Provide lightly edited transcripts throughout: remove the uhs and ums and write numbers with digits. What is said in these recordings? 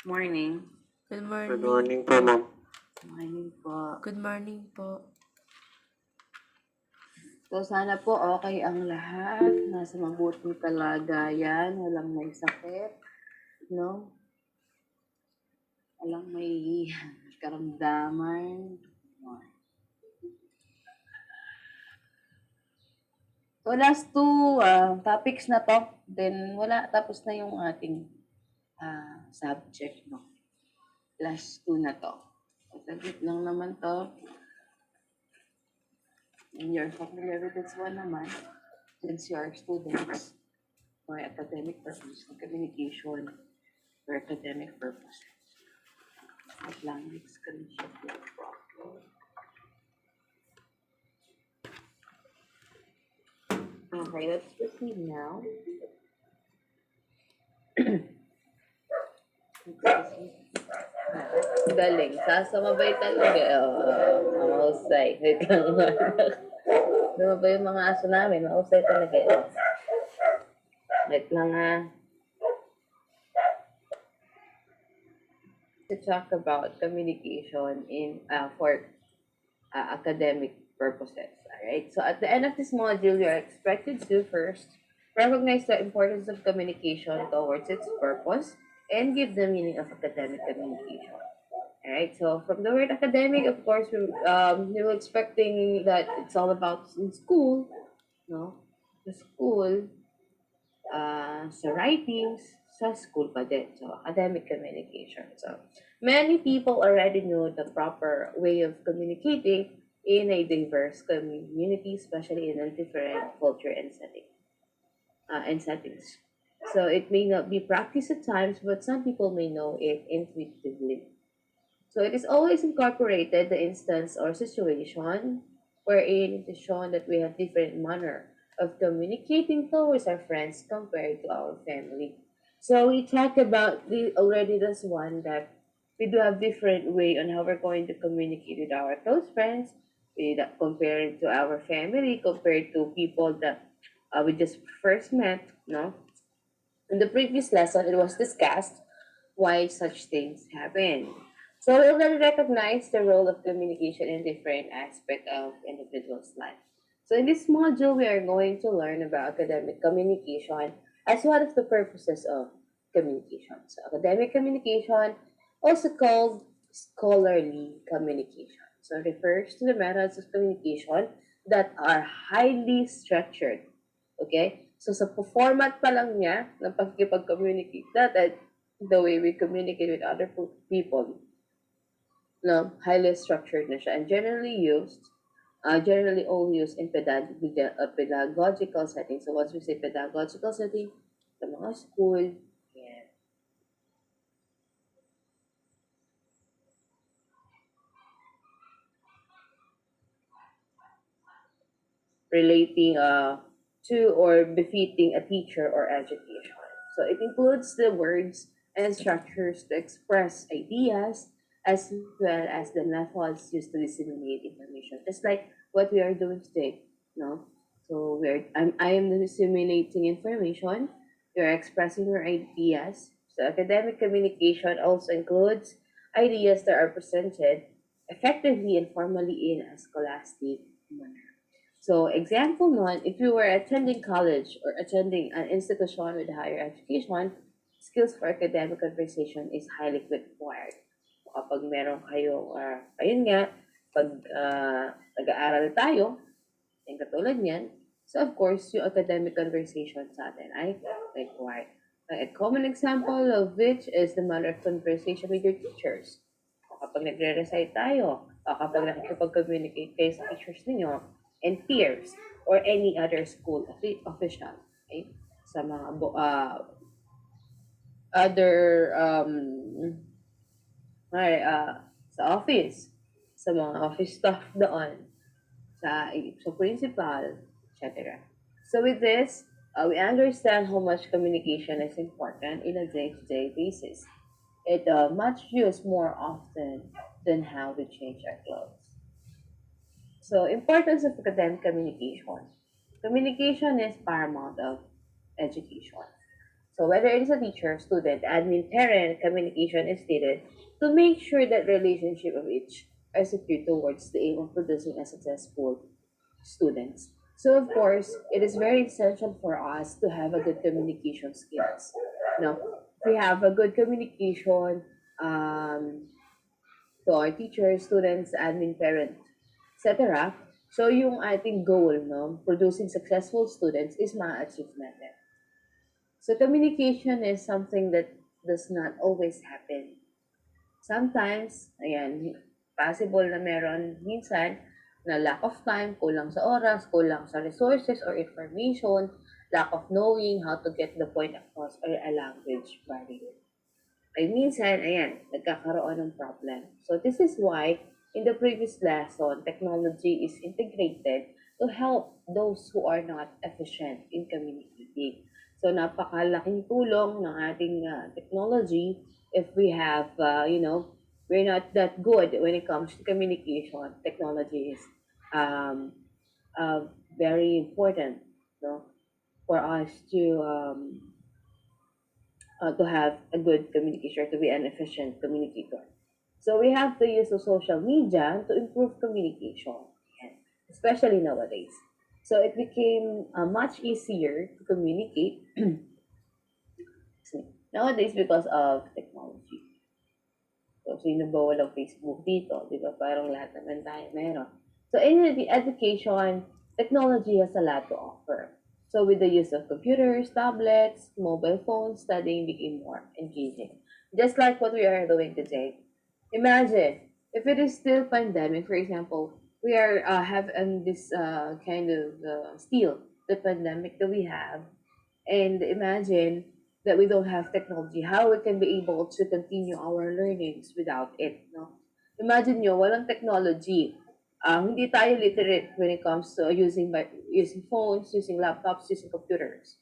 Morning. Good Good morning. morning po, ma'am. Morning po. Good morning po. So, sana po okay ang lahat. Nasa mabuting kalagayan. Walang may sakit. No? Walang may karamdaman. So, last two topics na to. Then, wala. Tapos na yung ating subject, no? Last two na to. Saglit lang naman to. And you're familiar with this one naman. Since you are students for academic purposes, communication for academic purposes. At language screenshot yung problem. Okay, let's proceed now. Galing. Sasamabay talaga. Mahusay. Diba ba yung mga aso namin? Mahusay talaga. Wait lang to talk about communication in for academic purposes. Alright, so at the end of this module, you're expected to first recognize the importance of communication towards its purpose and give the meaning of academic communication. Alright, so from the word academic, of course, we were expecting that it's all about in school, no? The school, sa writings, sa school pa din. So, academic communication. So, many people already know the proper way of communicating in a diverse community, especially in a different culture and settings. So, it may not be practiced at times, but some people may know it intuitively. So, it is always incorporated the instance or situation wherein it is shown that we have different manner of communicating towards our friends compared to our family. So we talked about already this one that we do have different way on how we're going to communicate with our close friends, compared to our family, compared to people that we just first met, no? In the previous lesson, it was discussed why such things happen. So we already recognize the role of communication in different aspects of individual's life. So in this module, we are going to learn about academic communication as one of the purposes of communication. So academic communication, also called scholarly communication. So it refers to the methods of communication that are highly structured. Okay? So sa format pa lang niya ng pagkikipag-communicate natin, the way we communicate with other people, no, highly structured na siya and generally only used in pedagogical setting. So once we say pedagogical setting, sa mga school, yeah. Relating to or befitting a teacher or education. So it includes the words and structures to express ideas as well as the methods used to disseminate information. Just like what we are doing today, no? So I am disseminating information. You're expressing your ideas. So academic communication also includes ideas that are presented effectively and formally in a scholastic manner. So example one, if you were attending college or attending an institution with higher education, skills for academic conversation is highly required. Kapag meron kayo, ayun nga, pag nag-aaral tayo, yung katulad niyan, so of course, yung academic conversation sa atin ay required. A common example of which is the manner of conversation with your teachers. Kapag nagre-recite tayo, kapag nakikipag-communicate kayo sa teachers ninyo, and peers, or any other school official, okay? Sa mga sa office, sa mga office staff doon, sa principal, etc. So with this, we understand how much communication is important in a day-to-day basis. It much used more often than how we change our clothes. So, importance of academic communication. Communication is paramount of education. So whether it is a teacher, student, admin, parent, communication is needed to make sure that relationship of each are secured towards the aim of producing a successful students. So of course, it is very essential for us to have a good communication skills. No, if we have a good communication um, to our teachers, students, admin, parent, etc. So yung ating goal, no, producing successful students is ma-achieve natin. So communication is something that does not always happen. Sometimes, ayan, possible na meron minsan na lack of time, kulang sa oras, kulang sa resources or information, lack of knowing how to get the point across or a language barrier. Ay minsan, ayan, nagkakaroon ng problem. So this is why in the previous lesson, technology is integrated to help those who are not efficient in communicating. So napakalaking tulong ng ating technology if we have, we're not that good when it comes to communication. Technology is um, very important, no, for us to have a good communicator, to be an efficient communicator. So we have to use the social media to improve communication, especially nowadays. So it became much easier to communicate nowadays because of technology. So sino ba walang Facebook dito? Di ba? Parang lahat naman tayo meron. So in the education, technology has a lot to offer. So with the use of computers, tablets, mobile phones, studying became more engaging. Just like what we are doing today. Imagine, if it is still pandemic, for example, we are have this kind of still the pandemic that we have, and imagine that we don't have technology, how we can be able to continue our learnings without it, no? Imagine nyo, walang technology. Hindi tayo literate when it comes to using phones, using laptops, using computers.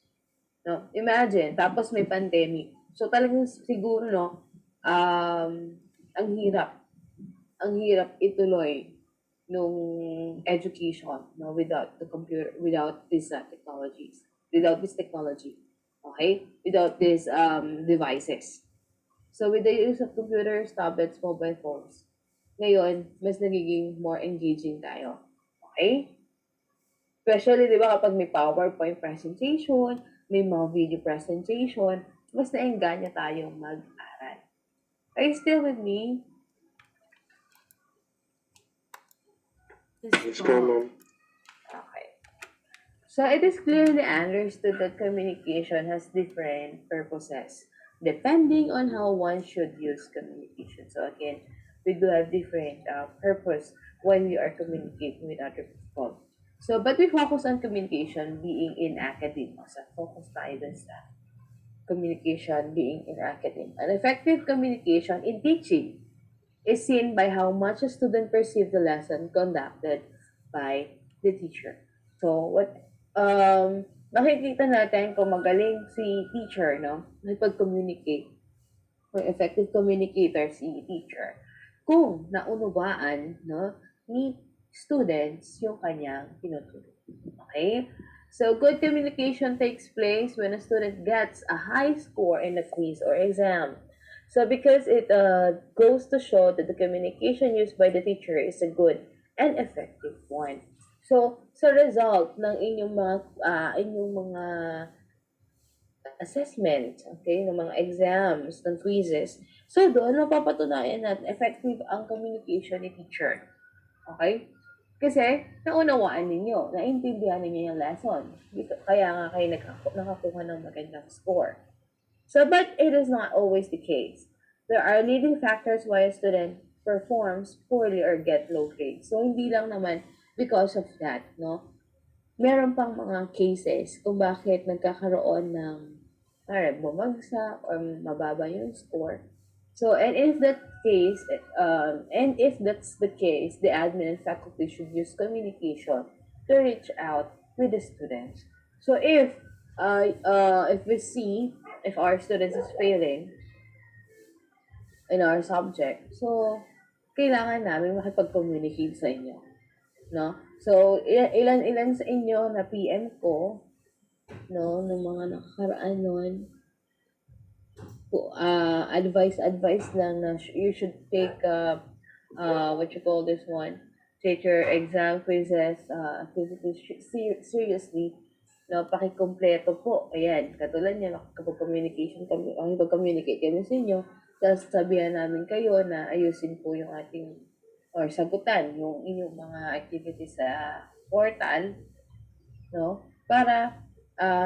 No? Imagine, tapos may pandemic. So talagang siguro, no, ang hirap. Ang hirap ituloy nung education, no, without the computer, without these technologies, without this technology. Okay? Without these devices. So with the use of computers, tablets, mobile phones, ngayon, mas nagiging more engaging tayo. Okay? Especially, di ba, kapag may PowerPoint presentation, may mga video presentation, mas naenganya tayong mag-aral. Are you still with me? Yes, ma'am. Okay. So it is clearly understood that communication has different purposes depending on how one should use communication. So again, we do have different purpose when we are communicating with other people. So, but we focus on communication being in academia. So, focus tayo dun sa communication being in academia. An effective communication in teaching is seen by how much a student perceives the lesson conducted by the teacher. So, makikita natin kung magaling si teacher, no? Nakipag-communicate, kung effective communicator si teacher, kung naunawaan, no, ni students yung kanyang tinuturo. Okay? So, good communication takes place when a student gets a high score in a quiz or exam. So, because it goes to show that the communication used by the teacher is a good and effective one. So, sa result ng inyong mga assessment, okay, ng mga exams, ng quizzes, so doon mapapatunayan natin effective ang communication ni teacher. Okay? Kasi, naunawaan ninyo, naintindihan ninyo yung lesson. Kaya nga kayo nakakuha ng magandang score. So, but it is not always the case. There are leading factors why a student performs poorly or get low grades. So, hindi lang naman because of that, no? Meron pang mga cases kung bakit nagkakaroon ng bumagsak or mababa yung score. So, and if that's the case, the admin and faculty should use communication to reach out with the students. So, if we see if our students is failing in our subject, so kailangan namin makipag-communicate sa inyo, no? So, ilan sa inyo na PM ko, no, ng mga nakakaraan nun, advice lang na you should take what you call this one, take your exam quizzes, activities seriously. No, pakikumpleto po. Ayan, katulad niya, kapag communication kami, communicate kami sa inyo, tapos sabihan namin kayo na ayusin po yung ating, or sagutan yung inyong mga activities sa portal, no? Para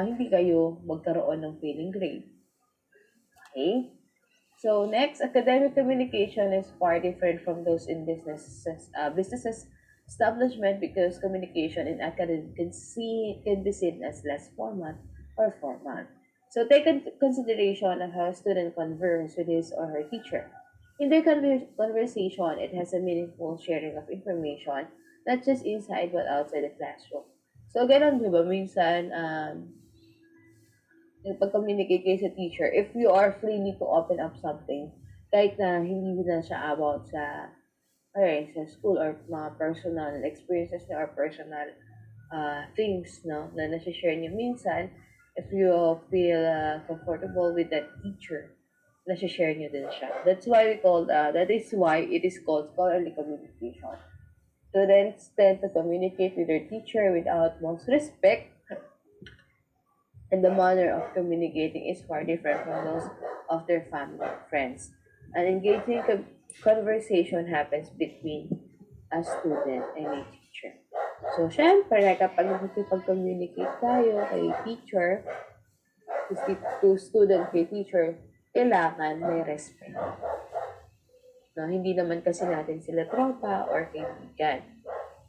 hindi kayo magkaroon ng failing grade. Okay? So next, academic communication is far different from those in businesses establishment because communication in academic can be seen as less formal or formal. So take into consideration of how a student converse with his or her teacher. In their conversation, it has a meaningful sharing of information, not just inside but outside the classroom. So ganun, di ba? Minsan, pag-communicate kayo sa teacher, if you are free to open up something, kahit na hindi na siya about sa, sa school or mga personal experiences niya or personal things, no, na nasi-share niyo minsan, if you feel comfortable with that teacher, nasi-share niyo din siya. That is why it is called scholarly communication. Students tend to communicate with their teacher with utmost respect, and the manner of communicating is far different from those of their family or friends. An engaging conversation happens between a student and a teacher. So, syempre, kapag nakikipag-communicate tayo kay teacher, to student kay teacher, kailangan may respect. No, hindi naman kasi natin sila tropa or kaibigan.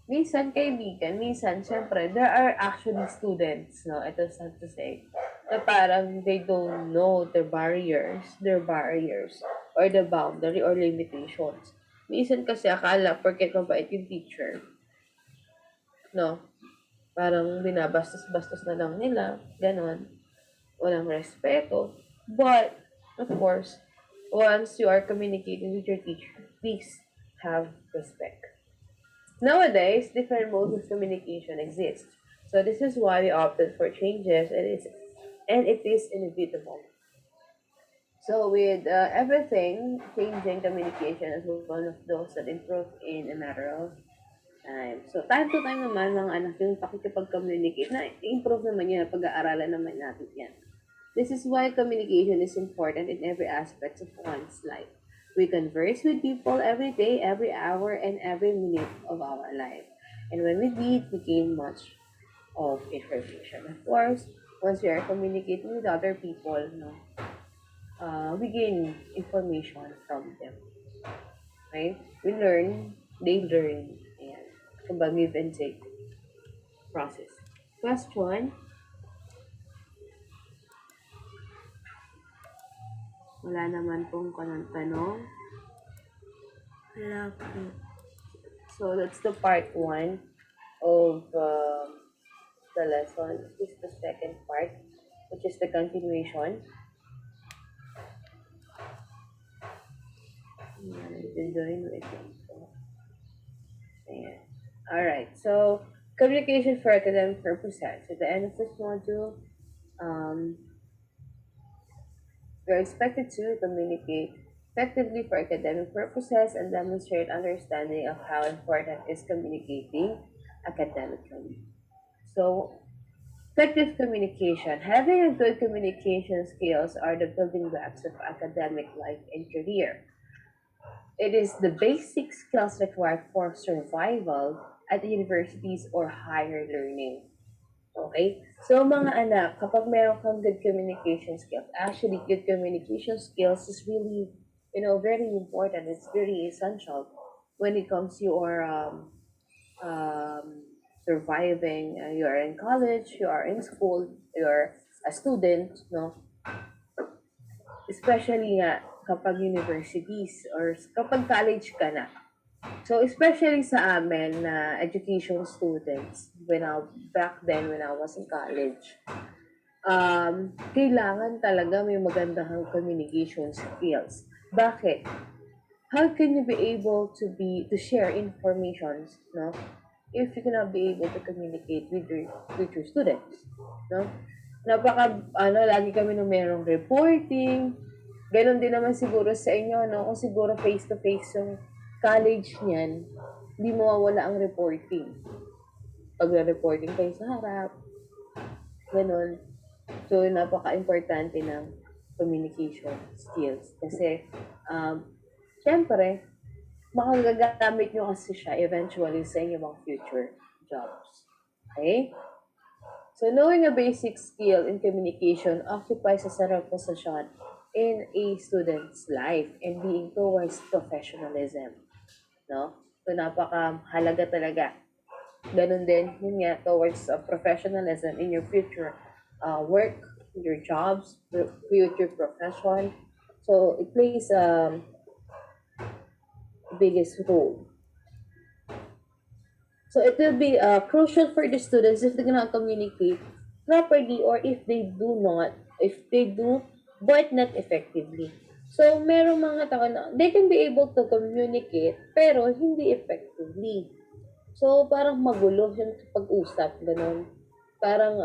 Minsan kaibigan, minsan, syempre, there are actually students, no, ito sad to say, na parang they don't know their barriers, or the boundary or limitations. Minsan kasi akala, porket mabait yung teacher, no, parang binabastos-bastos na lang nila, ganon, walang respeto. But, of course, once you are communicating with your teacher, please have respect. Nowadays, different modes of communication exist. So this is why we opted for changes, and it is inevitable. So with everything, changing communication is one of those that improve in a matter of time. So time to time naman mga anak yung pakikipag-communicate na improve naman yun, pag-aaralan naman natin yan. This is why communication is important in every aspect of one's life. We converse with people every day, every hour, and every minute of our life. And when we meet, we gain much of information. Of course, once we are communicating with other people, no, we gain information from them. Right? We learn, they learn, and kumbaga give and take process. Question? Wala naman pong kanang tanong. Wala po. So that's the part 1 of the lesson. This is the second part, which is the continuation. I've been doing with it. Yeah. Alright, so communication for academic purposes. At the end of this module, we're expected to communicate effectively for academic purposes and demonstrate understanding of how important is communicating academically. So, effective communication. Having a good communication skills are the building blocks of academic life and career. It is the basic skills required for survival at universities or higher learning. Okay? So, mga anak, kapag meron kang good communication skills, actually, good communication skills is really, very important. It's very essential when it comes to your surviving. You are in college, you are in school, you're a student, no? Especially nga kapag universities or kapag college ka na. So, especially sa amin na education students, back then when I was in college, kailangan talaga may magandang communication skills. Bakit? How can you be able to share information, no? If you cannot be able to communicate with your students, no? Lagi kami nung merong reporting, Ganon din naman siguro sa inyo, no? Kung siguro face-to-face yung college niyan, hindi mawawala ang reporting. Pag-reporting kayo sa harap, ganon. So, napaka-importante ng communication skills. Kasi, syempre, makagagamit nyo kasi siya eventually sa inyong mga future jobs. Okay? So, knowing a basic skill in communication occupies a central position in a student's life and being towards professionalism. No? So, napaka-halaga talaga. Ganun din, yun nga, towards professionalism in your future work, your jobs, future profession. So, it plays biggest role. So it will be crucial for the students if they cannot communicate properly or if they do, but not effectively. So merong mga tao na they can be able to communicate pero hindi effectively. So parang magulo yung pag-usap, ganun. Parang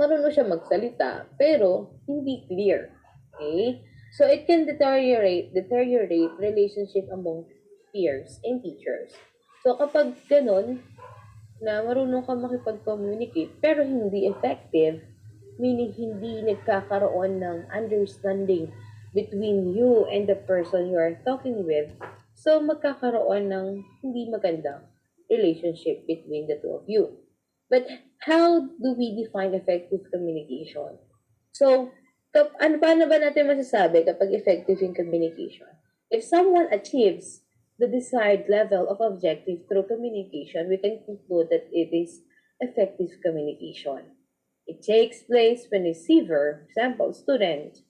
marunong siya magsalita pero hindi clear. Okay? So it can deteriorate relationship among peers and teachers. So kapag ganun, na marunong ka makipag-communicate pero hindi effective, meaning hindi nagkakaroon ng understanding between you and the person you are talking with, so magkakaroon ng hindi magandang relationship between the two of you. But how do we define effective communication? So, paano ba natin masasabi kapag effective yung communication? If someone achieves the desired level of objective through communication, we can conclude that it is effective communication. It takes place when receiver, example, students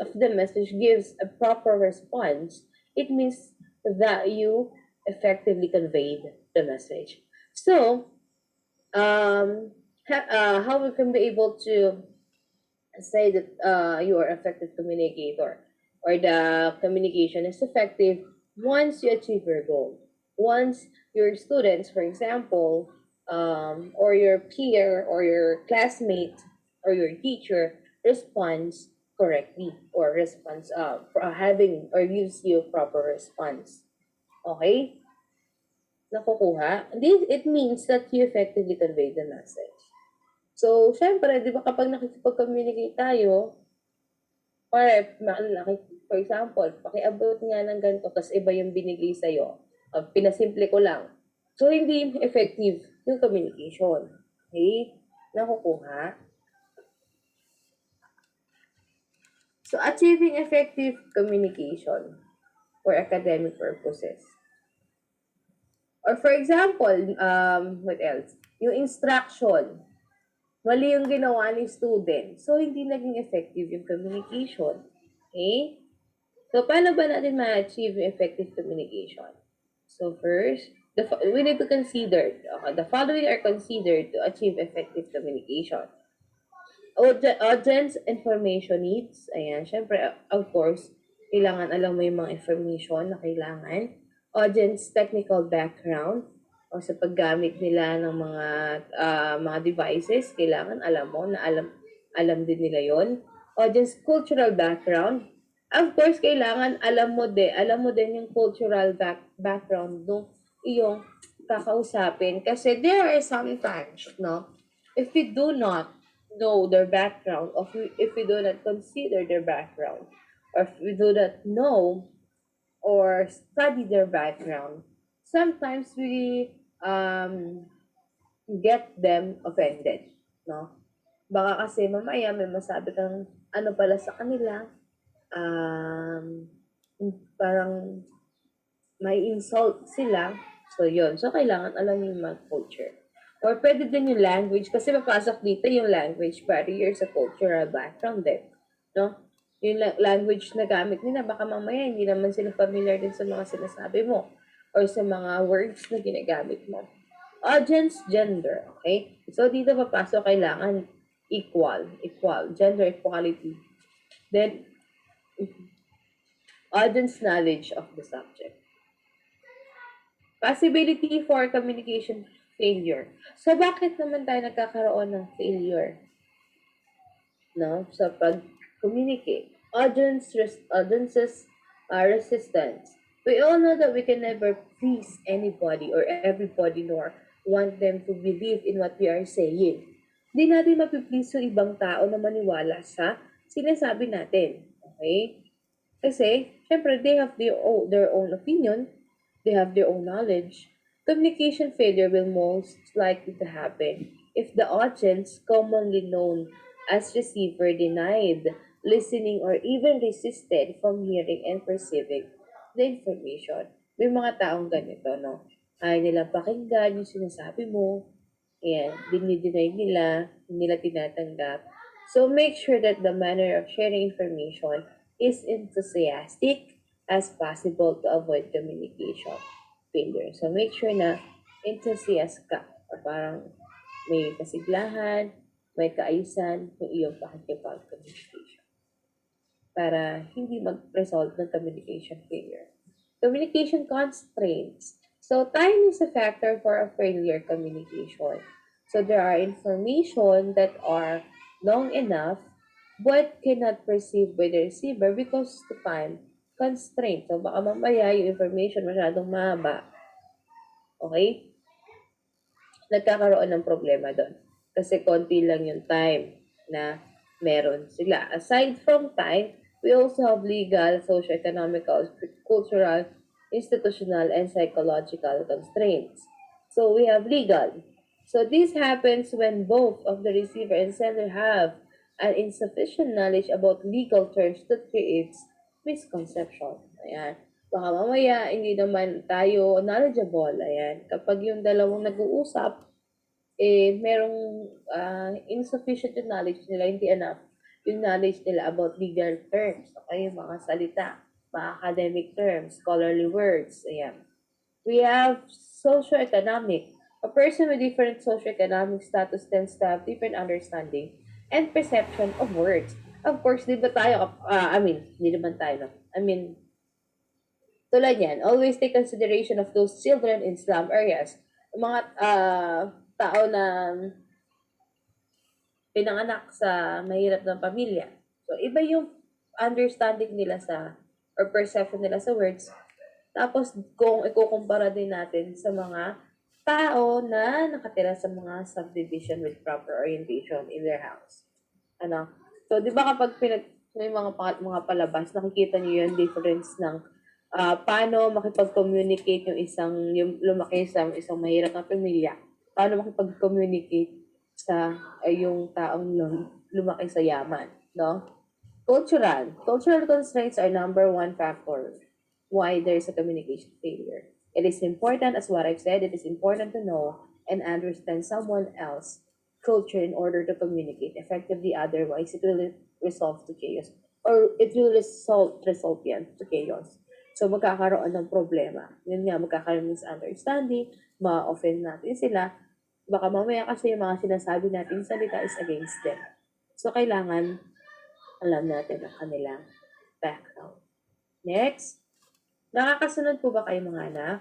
of the message gives a proper response. It means that you effectively conveyed the message. So, how we can be able to say that you are effective communicator or the communication is effective once you achieve your goal. Once your students, for example, or your peer or your classmate or your teacher responds correctly or responds having or gives you proper response. Okay? Nakukuha? It means that you effectively convey the message. So, syempre, di ba kapag nakikipag-communicate tayo, for example, pakiabot nga ng ganito, tapos iba yung binigay sa'yo. Pinasimple ko lang. So, hindi effective yung communication. Okay? Nakukuha? So, achieving effective communication for academic purposes. Or for example, what else? Yung instruction. Mali yung ginawa ni student. So, hindi naging effective yung communication. Okay? So, paano ba natin ma-achieve yung effective communication? So, first, we need to consider, the following are considered to achieve effective communication. Audience information needs. Ayan, syempre, of course, kailangan alam mo yung mga information na kailangan. Audience technical background o sa paggamit nila ng mga devices, kailangan alam mo na alam din nila yon. Audience cultural background. Of course, kailangan alam mo din yung cultural background ng iyong kakausapin kasi there are sometimes, no, if we do not know their background, or if we do not consider their background, or if we do not know or study their background, sometimes we get them offended, no? Baka kasi mamaya may masabi kang ano pala sa kanila, parang may insult sila. So, yun. So, kailangan alam yung mga culture. Or pwede din yung language kasi papasok dito yung language barrier sa cultural background din. No? Yung language na gamit nila, baka mamaya hindi naman sila familiar din sa mga sinasabi mo or sa mga words na ginagamit mo. Audience, gender, okay? So, dito papasok kailangan equal, gender equality. Then, audience knowledge of the subject. Possibility for communication failure. So, bakit naman tayo nagkakaroon ng failure? No? So, pag communicate. Audiences are resistance. We all know that we can never please anybody or everybody nor want them to believe in what we are saying. Hindi natin mapiplease yung ibang tao na maniwala sa sinasabi natin. Okay? Kasi, syempre, they have their own opinion, they have their own knowledge. Communication failure will most likely to happen if the audience, commonly known as receiver, denied listening or even resisted from hearing and perceiving the information. May mga taong ganito, no? Ayaw nilang pakinggan yung sinasabi mo. Ayan, dinideny nila, hindi nila tinatanggap. So make sure that the manner of sharing information is enthusiastic as possible to avoid communication failure. So make sure na enthusiast ka. O parang may kasiglahan, may kaayusan yung iyong pakikipag-communication para hindi mag-result ng communication failure. Communication constraints. So time is a factor for a failure communication. So there are information that are long enough but cannot perceive by the receiver because the time constraint. So baka mamaya yung information masyadong mahaba. Okay? Nagkakaroon ng problema doon. Kasi konti lang yung time na meron sila. Aside from time, we also have legal, socio-economical, cultural, institutional, and psychological constraints. So we have legal. So this happens when both of the receiver and sender have an insufficient knowledge about legal terms that creates misconception. Ayan. Baka mamaya, hindi naman tayo knowledgeable. Ayan. Kapag yung dalawang nag-uusap, merong insufficient yung knowledge nila, hindi enough yung knowledge nila about legal terms, okay, yung mga salita, mga academic terms, scholarly words, ayan. We have socioeconomic. A person with different socioeconomic status tends to have different understanding and perception of words. Of course, di ba tayo, hindi naman tayo, no? Tulad yan, always take consideration of those children in slum areas. Mga tao na pinanganak sa mahirap ng pamilya. So, iba yung understanding nila sa, or perception nila sa words. Tapos, kung ikukumpara din natin sa mga tao na nakatira sa mga subdivision with proper orientation in their house. Ano? So, di ba kapag may mga palabas, nakikita niyo yung difference ng paano makipag-communicate yung lumaki sa isang mahirap na pamilya, paano makipag-communicate sa yung taong lumaki sa yaman, no? Cultural constraints are number one factor why there is a communication failure. It is important, as what I've said, it is important to know and understand someone else's culture in order to communicate effectively. Otherwise, it will resolve to chaos, or it will result yan to chaos. So, magkakaroon ng problema. Yun nga, magkakaroon ng misunderstanding, ma-offend natin sila. Baka mamaya kasi yung mga sinasabi natin salita is against them. So, kailangan alam natin ang kanilang background. Next. Nakakasunod po ba kayo mga anak?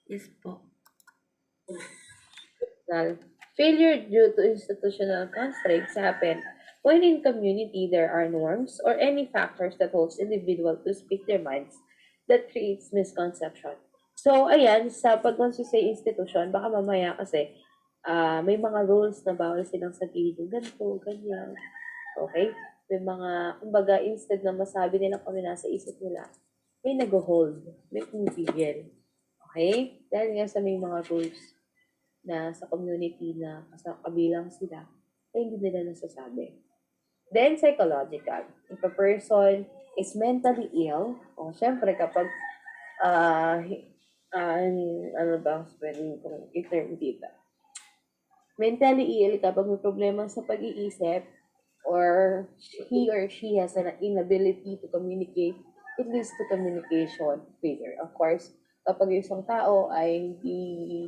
Yes po. Failure due to institutional constraints happen when in community there are norms or any factors that holds individual to speak their minds that creates misconception. So, ayan, sa pag-say institution, baka mamaya kasi may mga rules na bawal silang sabihin yung ganito, ganyan. Okay? May mga, kumbaga, instead na masabi nila kung nasa isip nila, may nag-hold, may pumipigil. Okay? Dahil nga sa may mga rules na sa community na sa kabilang sila, ay hindi nila nasasabi. Then, psychological. If a person is mentally ill, o syempre kapag, ano ba, pwedeng kung i-term dito. Mentally ill kapag may problema sa pag-iisip, or he or she has an inability to communicate, it leads to communication failure. Of course, kapag yung isang tao ay hindi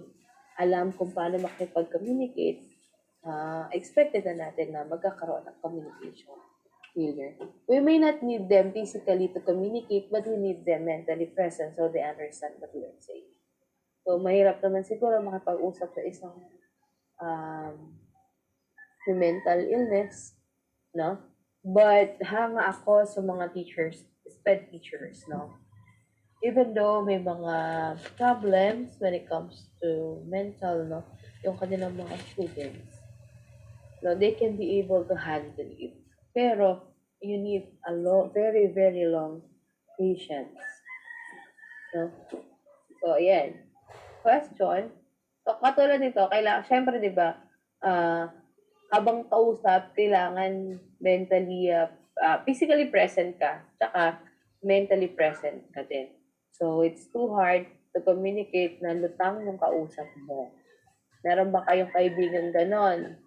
alam kung paano makipag-communicate, expected na natin na magkakaroon ng communication failure. We may not need them physically to communicate, but we need them mentally present so they understand what we are saying. So, mahirap naman siguro makipag-usap sa isang may mental illness, no? But hanga ako sa mga teachers, SPED teachers, no? Even though may mga problems when it comes to mental, no? Yung kanilang mga students, no? They can be able to handle it. Pero, you need a very, very long patience, no? So, ayan. Question. So, katulad nito, kailangan, syempre, di ba, habang kausap, kailangan mentally, physically present ka, tsaka mentally present ka din. So, it's too hard to communicate na lutang yung kausap mo. Meron ba kayong kaibigan ganon?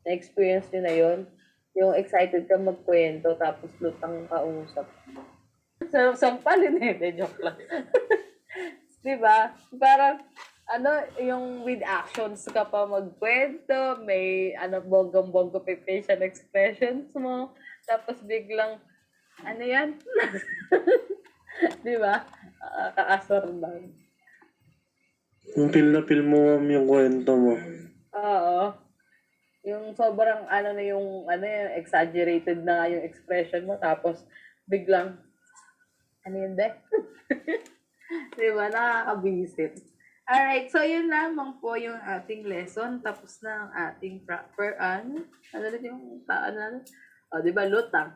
Na-experience nyo na yun? Yung excited ka magkwento, tapos lutang kausap mo. So, sampalin eh, joke lang. Diba? Parang, yung with actions ka pa magkwento, may, bonggang-bongga pa yung facial expressions mo, tapos biglang, yan? Diba? Kaasar lang. Yung feel na feel mo, ma'am, yung kwento mo. Oo. Yung sobrang, yung exaggerated na nga yung expression mo, tapos biglang, yun, de? Diba? Nakakabisit. Alright, so yun lamang po yung ating lesson. Tapos na ang ating diba, lutang.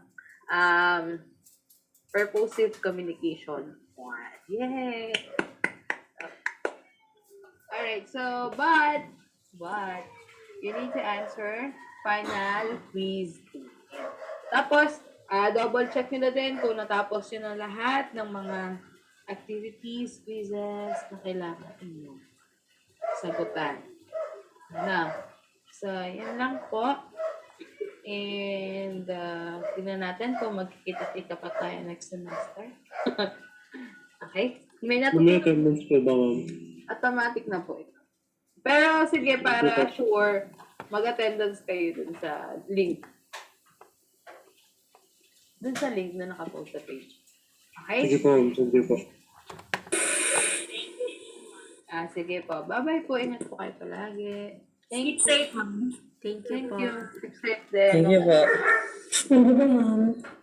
Purposive communication. Yay! Alright, so, but, you need to answer final quiz. Tapos, double check nyo na din kung natapos yun ang lahat ng mga activities, quizzes na kailangan inyo sagutan. So, yan lang po. And, tignan natin kung magkikita-kita pa tayo next semester. Okay? May attendance po ba, ma'am? automatic na po ito. Pero, sige, para sure, mag-attendance kayo dun sa link. Dun sa link na nakapost sa page. Okay? Sige po, sige po. Sige po. Bye-bye po. Ingat po kayo palagi. Keep safe, ma'am. Thank you Thank po. you. Keep safe din. Thank you po. Thank you po, ma'am.